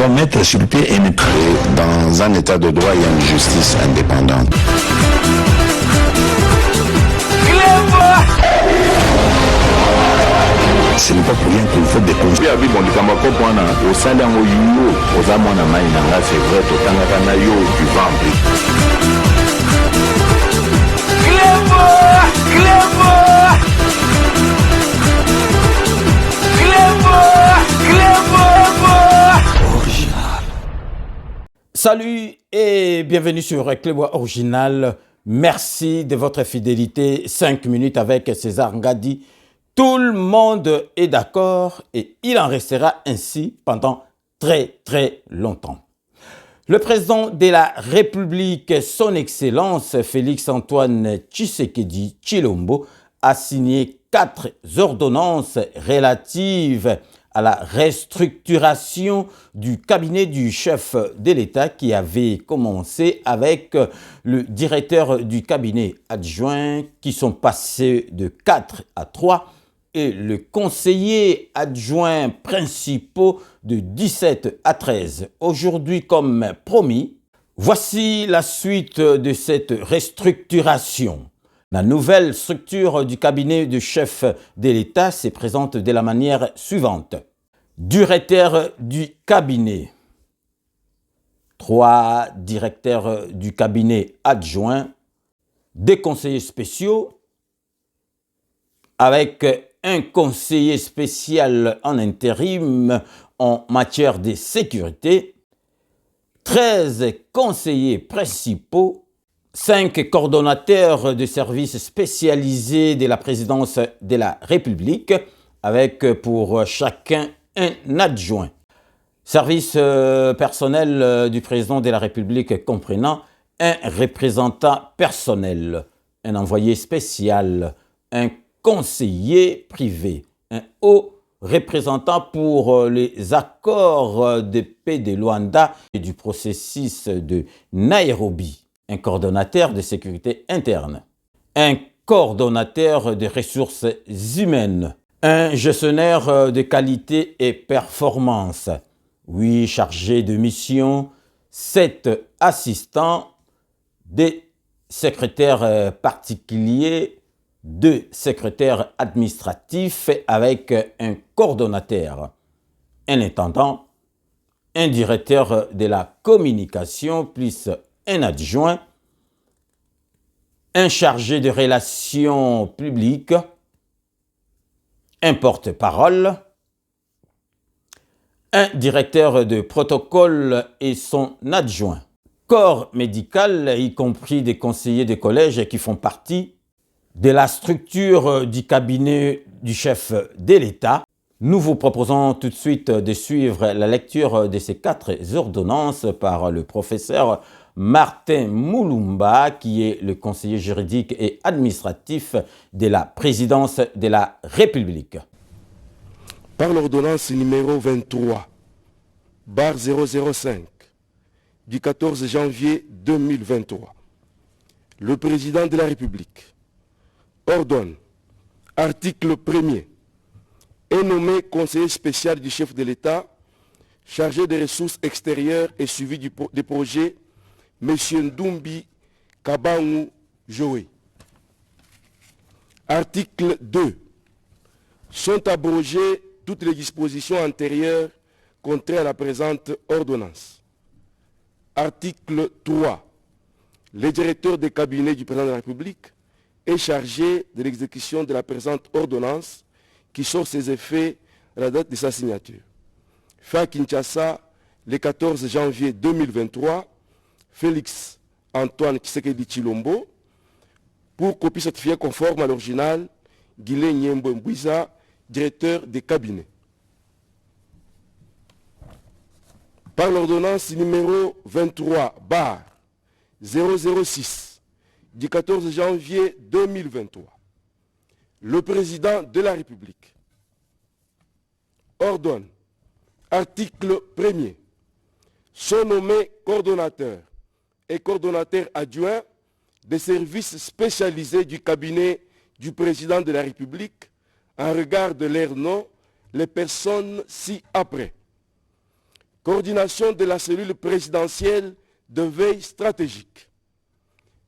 doit mettre sur pied et dans un état de droit, il y a une justice indépendante. Ce n'est pas pour rien qu'il faut des conseils. Salut et bienvenue sur Clébois Original. Merci de votre fidélité. 5 minutes avec César Ngadi. Tout le monde est d'accord et il en restera ainsi pendant très longtemps. Le président de la République, son Excellence Félix-Antoine Tshisekedi Tshilombo, a signé 4 ordonnances relatives à la restructuration du cabinet du chef de l'État qui avait commencé avec le directeur du cabinet adjoint qui sont passés de 4 à 3 et le conseiller adjoint principaux de 17 à 13. Aujourd'hui, comme promis, voici la suite de cette restructuration. La nouvelle structure du cabinet du chef de l'État se présente de la manière suivante. Directeur du cabinet, 3 directeurs du cabinet adjoints, des conseillers spéciaux, avec un conseiller spécial en intérim en matière de sécurité, 13 conseillers principaux, 5 coordonnateurs de services spécialisés de la présidence de la République, avec pour chacun un adjoint. Service personnel du président de la République comprenant un représentant personnel, un envoyé spécial, un conseiller privé, un haut représentant pour les accords de paix de Luanda et du processus de Nairobi, un coordonnateur de sécurité interne, un coordonnateur de ressources humaines, un gestionnaire de qualité et performance, 8 chargés de mission, 7 assistants, des secrétaires particuliers, 2 secrétaires administratifs avec un coordonnateur, un intendant, un directeur de la communication plus un adjoint, un chargé de relations publiques, un porte-parole, un directeur de protocole et son adjoint, corps médical, y compris des conseillers de collège qui font partie de la structure du cabinet du chef de l'État. Nous vous proposons tout de suite de suivre la lecture de ces 4 ordonnances par le professeur Martin Moulumba, qui est le conseiller juridique et administratif de la présidence de la République. Par l'ordonnance numéro 23/005 du 14 janvier 2023, le président de la République ordonne, article 1er, est nommé conseiller spécial du chef de l'État chargé des ressources extérieures et suivi des projets M. Ndumbi Kabangu Joé. Article 2. Sont abrogées toutes les dispositions antérieures contraires à la présente ordonnance. Article 3. Le directeur des cabinets du président de la République est chargé de l'exécution de la présente ordonnance qui sort ses effets à la date de sa signature. Fait à Kinshasa, le 14 janvier 2023, Félix Antoine Tshisekedi Tshilombo, pour copie certifiée conforme à l'original, Guilé Nyembo Mbouiza, directeur des cabinets. Par l'ordonnance numéro 23/006 du 14 janvier 2023, le président de la République ordonne, article 1er, sont nommés coordonnateurs et coordonnateurs adjoints des services spécialisés du cabinet du président de la République en regard de leur nom les personnes ci-après. Coordination de la cellule présidentielle de veille stratégique.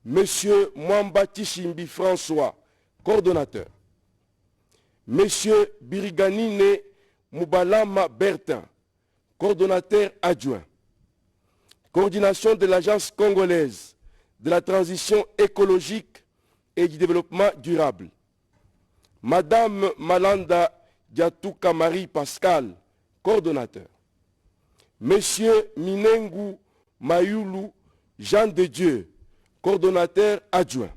Monsieur Mwamba Tishimbi François, coordonnateur. Monsieur Biriganine Moubalama Bertin, coordonnateur adjoint. Coordination de l'Agence congolaise de la transition écologique et du développement durable. Madame Malanda Diatouka Marie Pascal, coordonnateur. Monsieur Minengu Mayulu Jean de Dieu, coordonnateur adjoint.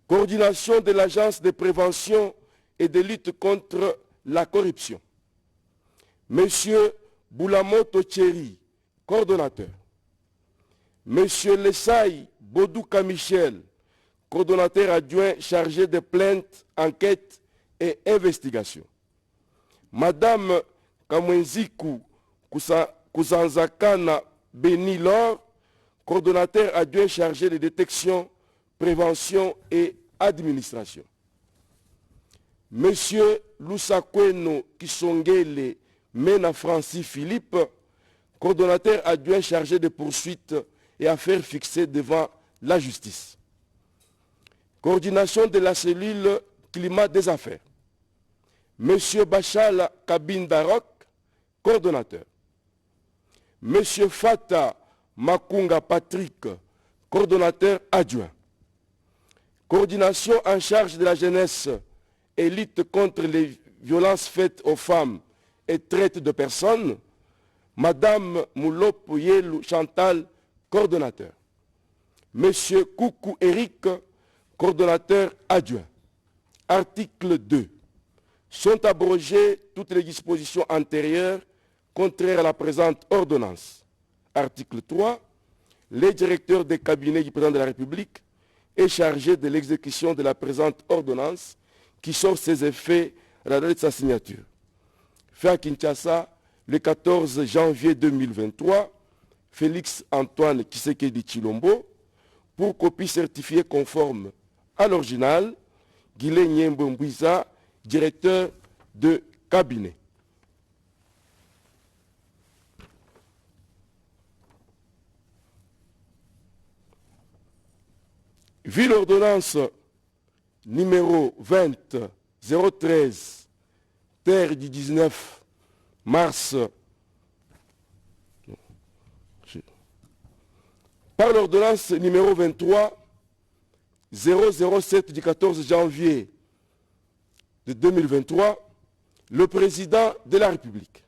Coordination de l'Agence de prévention et de lutte contre la corruption. Monsieur Boulamoto Thierry, coordonnateur. Monsieur Lessaï Bodouka Michel, coordonnateur adjoint chargé de plaintes, enquêtes et investigations. Madame Kamwenziku Kuzanzakana Benilor, coordonnateur adjoint chargé de détection, prévention et administration. Monsieur Lusakweno Kisongele Mena Francis Philippe, coordonnateur adjoint chargé de poursuites et affaires fixées devant la justice. Coordination de la cellule climat des affaires. Monsieur Bachala Kabindarok, coordonnateur. Monsieur Fata Makunga Patrick, coordonnateur adjoint. Coordination en charge de la jeunesse et lutte contre les violences faites aux femmes et traite de personnes. Madame Moulop Yelou Chantal, coordonnateur. Monsieur Koukou Eric, coordonnateur adjoint. Article 2. Sont abrogées toutes les dispositions antérieures contraires à la présente ordonnance. Article 3. Les directeurs des cabinets du président de la République est chargé de l'exécution de la présente ordonnance qui sort ses effets à la date de sa signature. Fait à Kinshasa, le 14 janvier 2023, Félix Antoine Tshisekedi Tshilombo, pour copie certifiée conforme à l'original, Guilé Nyembo Mbouiza, directeur de cabinet. Vu l'ordonnance numéro 20-013, terre du 19 mars, par l'ordonnance numéro 23-007 du 14 janvier de 2023, le président de la République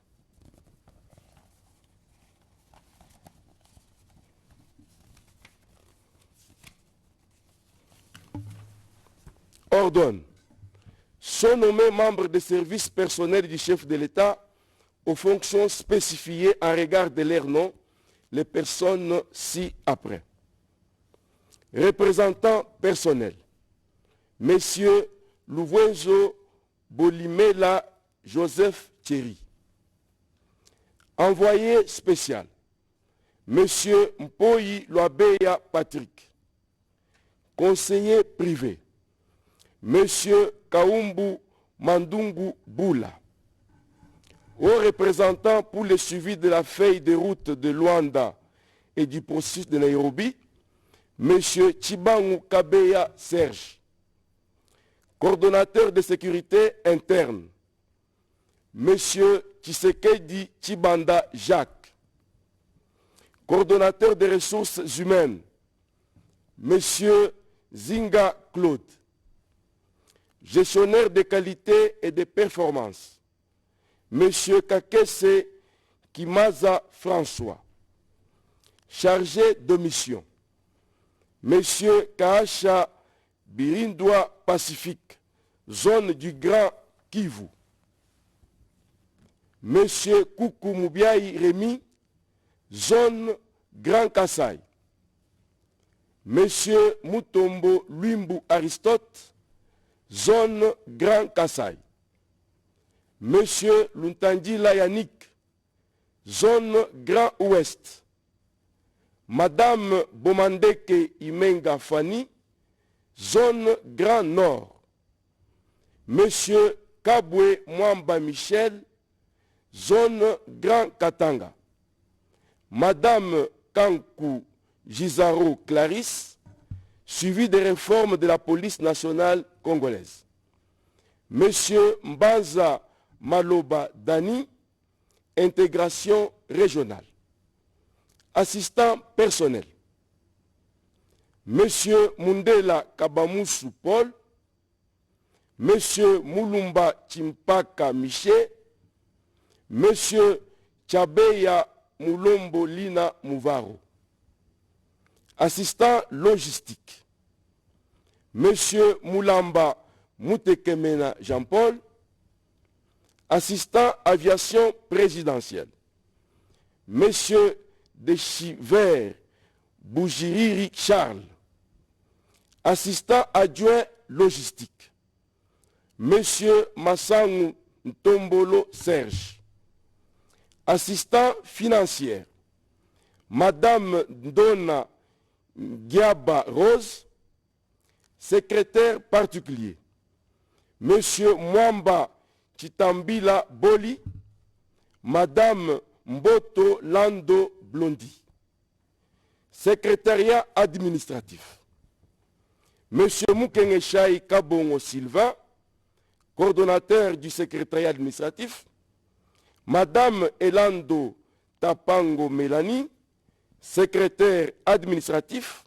ordonne sont nommés membres des services personnels du chef de l'État aux fonctions spécifiées en regard de leur nom, les personnes ci-après. Représentants personnels, Messieurs Louvenzo Bolimela Joseph Thierry. Envoyé spécial, Monsieur Mpoyi Loabeya Patrick. Conseiller privé, Monsieur Kaumbu Mandungu Boula. Aux représentants pour le suivi de la feuille de route de Luanda et du processus de Nairobi, Monsieur Chibangu Kabeya Serge. Coordonnateur de sécurité interne, Monsieur Tshisekedi Chibanda Jacques. Coordonnateur des ressources humaines, Monsieur Zinga Claude. Gestionnaire de qualité et de performance, Monsieur Kakese Kimaza François. Chargé de mission, Monsieur Kaasha Birindwa Pacifique, zone du Grand Kivu. Monsieur Koukou Moubiaï Rémi, zone Grand Kassai. Monsieur Mutombo Luimbu Aristote, zone Grand Kassai. Monsieur Luntandila Yannick, zone Grand Ouest. Madame Bomandeke Imenga Fani, zone Grand Nord. Monsieur Kabwe Mwamba Michel, zone Grand Katanga. Madame Kankou Gizaro Clarisse, suivi des réformes de la police nationale congolaise. Monsieur Mbanza Maloba Dani, intégration régionale. Assistant personnel. Monsieur Mundela Kabamoussou Paul, Monsieur Moulumba Chimpaka Miché, Monsieur Tchabeya Moulombo Lina Mouvaro. Assistant logistique. Monsieur Moulamba Moutekemena Jean-Paul. Assistant aviation présidentielle. Monsieur Deschiver Bougiriri Charles. Assistant adjoint logistique. Monsieur Massangu Ntombolo Serge. Assistant financière. Madame Ndona Giaba Rose. Secrétaire particulier. Monsieur Mwamba Chitambila Boli. Madame Mboto Lando Blondi. Secrétariat administratif. Monsieur Moukengeshaï Kabongo Sylvain, coordonnateur du secrétariat administratif. Madame Elando Tapango Mélanie, secrétaire administratif.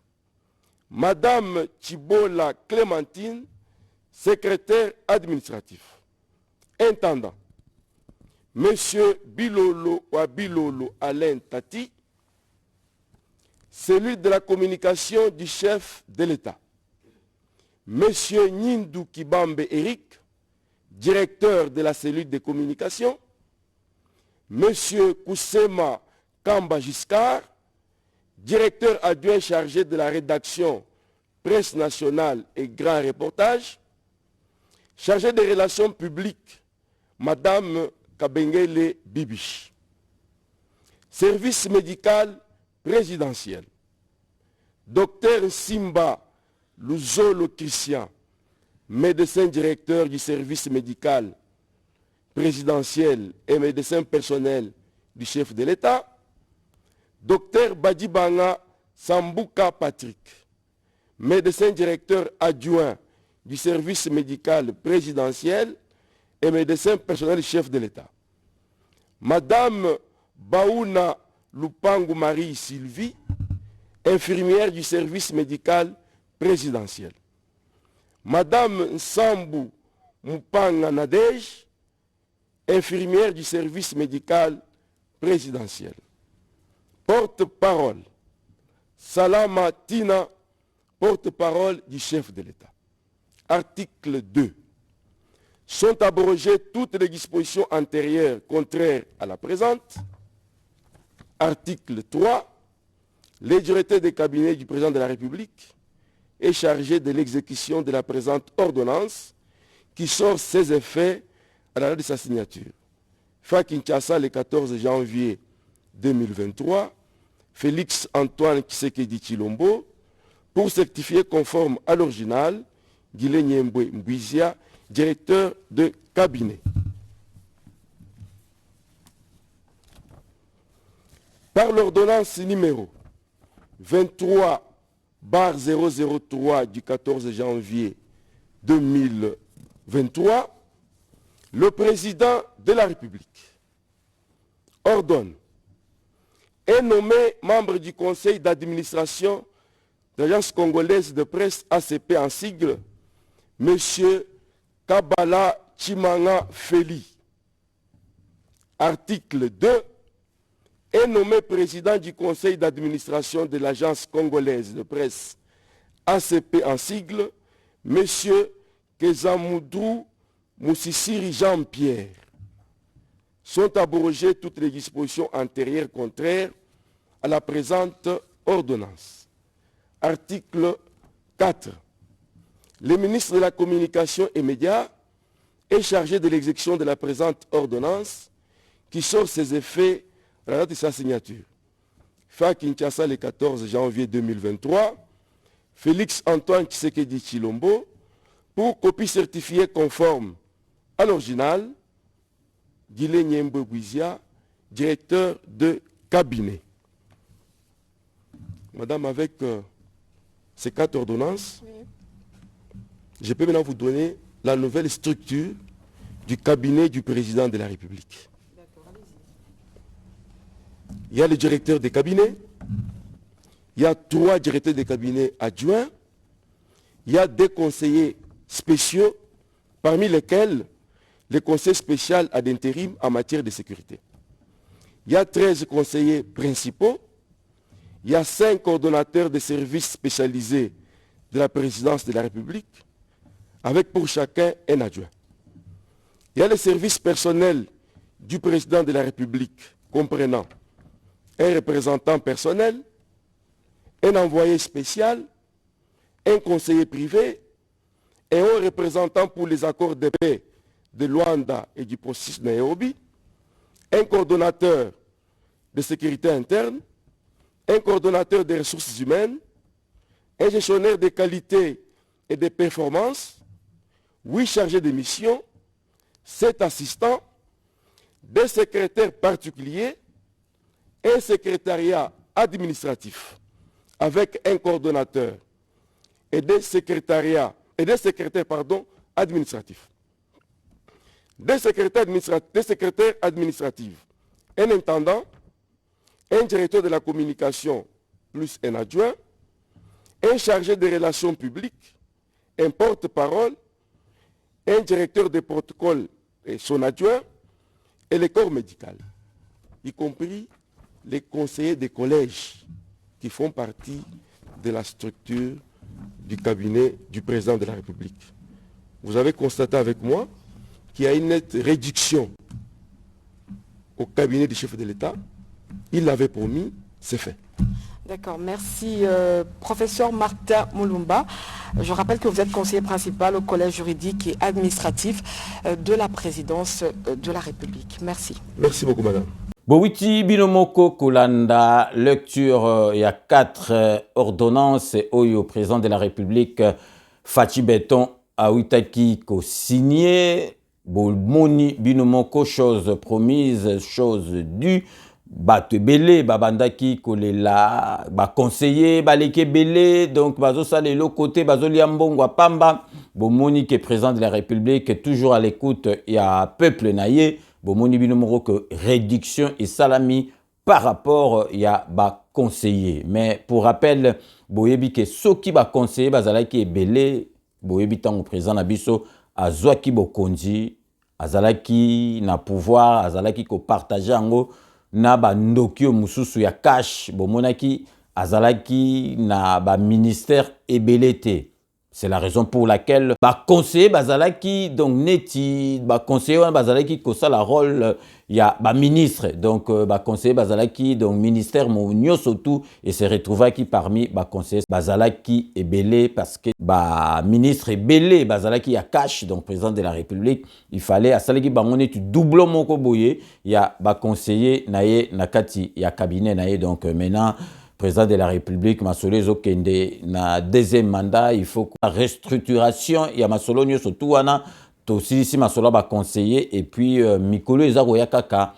Madame Chibola Clémentine, secrétaire administratif. Intendant. Monsieur Bilolo Wabilolo Alain Tati, cellule de la communication du chef de l'État. Monsieur Nindou Kibambe Eric, directeur de la cellule de communication. Monsieur Koussema Kamba Giscard, directeur adjoint chargé de la rédaction presse nationale et grand reportage. Chargé des relations publiques, Madame Kabengele Bibiche. Service médical présidentiel. Docteur Simba Luzolo Christian, médecin directeur du service médical présidentiel et médecin personnel du chef de l'État. Docteur Badibanga Sambuka Patrick, médecin directeur adjoint du service médical présidentiel et médecin personnel du chef de l'État. Madame Baouna Lupangu Marie Sylvie, infirmière du service médical présidentiel. Madame Nsambu Mupanga Nadej, infirmière du service médical présidentiel. Porte-parole, Salama Tina, porte-parole du chef de l'État. Article 2. Sont abrogées toutes les dispositions antérieures contraires à la présente. Article 3. Le directeur des cabinets du président de la République est chargé de l'exécution de la présente ordonnance qui sort ses effets à la date de sa signature. Fait Kinshasa le 14 janvier 2023, Félix Antoine Tshisekedi Tshilombo, pour certifier conforme à l'original, Guilé Nyembwe Mbouizia, directeur de cabinet. Par l'ordonnance numéro 23/003 du 14 janvier 2023, le président de la République ordonne et nommé membre du conseil d'administration de l'Agence congolaise de presse ACP en sigle, M. Kabala Chimanga Feli. Article 2. Est nommé président du conseil d'administration de l'Agence congolaise de presse ACP en sigle, M. Kezamoudrou Moussissiri Jean-Pierre. Sont abrogées toutes les dispositions antérieures contraires à la présente ordonnance. Article 4. Le ministre de la Communication et Médias est chargé de l'exécution de la présente ordonnance qui sort ses effets à la date de sa signature. Fait à Kinshasa le 14 janvier 2023, Félix Antoine Tshisekedi Tshilombo, pour copie certifiée conforme à l'original, Guilé Niembo-Guizia, directeur de cabinet. Madame, avec ces 4 ordonnances, je peux maintenant vous donner la nouvelle structure du cabinet du président de la République. Il y a le directeur des cabinets, il y a 3 directeurs de cabinet adjoints, il y a 2 conseillers spéciaux, parmi lesquels le conseil spécial ad intérim en matière de sécurité. Il y a 13 conseillers principaux, il y a 5 coordonnateurs de services spécialisés de la présidence de la République, avec pour chacun un adjoint. Il y a les services personnels du président de la République, comprenant un représentant personnel, un envoyé spécial, un conseiller privé et un représentant pour les accords de paix de Luanda et du processus Nairobi, un coordonnateur de sécurité interne, un coordonnateur des ressources humaines, un gestionnaire de qualité et de performance, 8 chargés de mission, 7 assistants, 2 secrétaires particuliers, un secrétariat administratif avec un coordonnateur et des secrétaires administratifs. Des secrétaires administratifs, un intendant, un directeur de la communication plus un adjoint, un chargé des relations publiques, un porte-parole, un directeur de protocole et son adjoint, et le corps médical, y compris les conseillers des collèges qui font partie de la structure du cabinet du président de la République. Vous avez constaté avec moi qu'il y a une nette réduction au cabinet du chef de l'État. Il l'avait promis, c'est fait. D'accord, merci. Professeur Martin Moulumba, je rappelle que vous êtes conseiller principal au collège juridique et administratif de la présidence de la République. Merci. Merci beaucoup, madame. Bowiti Binomoko Kolanda, lecture, il y a 4 ordonnances au président de la République, Fachi Beton Awitaki ko signé, Bolmoni Binomoko, chose promise, chose due, Bate Belé, Babandaki Kolela, ba conseiller, Baleke Belé, donc Bazo Salelo côté, Bazo Liambongo Pamba, Bomoni qui est président de la République, toujours à l'écoute, il y a peuple naïe. Bomoni binomoro que réduction et salami par rapport il y a ba conseiller. Mais pour rappel, boyebi que soki ba conseiller bazalaki ebele, boyebi tango président na biso azwaki bokonzi, azalaki na pouvoir, azalaki ko partager ango na ba ndokio mususu ya cash, bomonaki azalaki na ba ministère ebelete. C'est la raison pour laquelle ba conseiller bazalaki donc neti ba conseiller bazalaki ko ça la rôle il y a ba ministre donc ba conseiller bazalaki donc ministère monio surtout et se retrouva qui parmi ba conseiller bazalaki et belé parce que ba ministre et belé bazalaki ya cash donc président de la République il fallait à salaki bangone tu double moko boye il y a ba conseiller naé nakati ya cabinet naé donc maintenant président de la République, Masolo Zokende, na deuxième mandat, il faut la restructuration, il y a Masolo Nyo Sotouana, aussi ici Masolo va conseiller, et puis Mikolo Ezako Yakaka,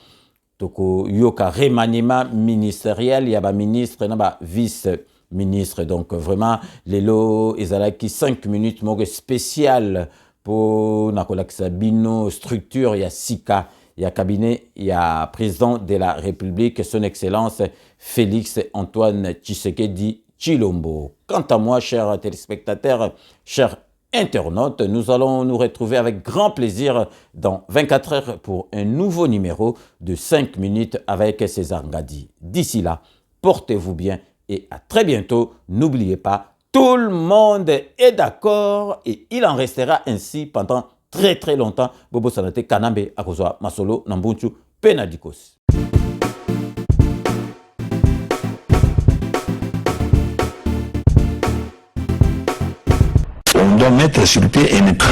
toko yoka remaniement ministériel, il y a ba ministre, il y a ba vice-ministre, donc vraiment, Lelo Ezalaki 5 minutes, mogue spécial pour Nakolak Sabino, structure, il y a Sika. Il y a cabinet, il y a président de la République, son Excellence Félix Antoine Tshisekedi Tshilombo. Quant à moi, chers téléspectateurs, chers internautes, nous allons nous retrouver avec grand plaisir dans 24 heures pour un nouveau numéro de 5 minutes avec César Ngadi. D'ici là, portez-vous bien et à très bientôt. N'oubliez pas, tout le monde est d'accord et il en restera ainsi pendant très longtemps. Bobo Sanate Kanambe akozwa masolo Nambunchu Penadikos. On doit mettre sur pied et mettre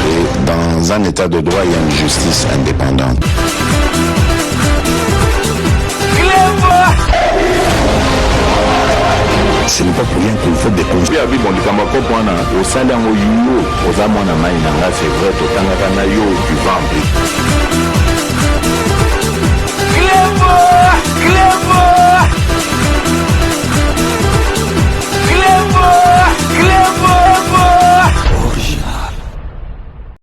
dans un état de droit et une justice indépendante. Ce n'est pas pour rien qu'il faut des conseils. Oui, bon, au sein d'un c'est vrai, tu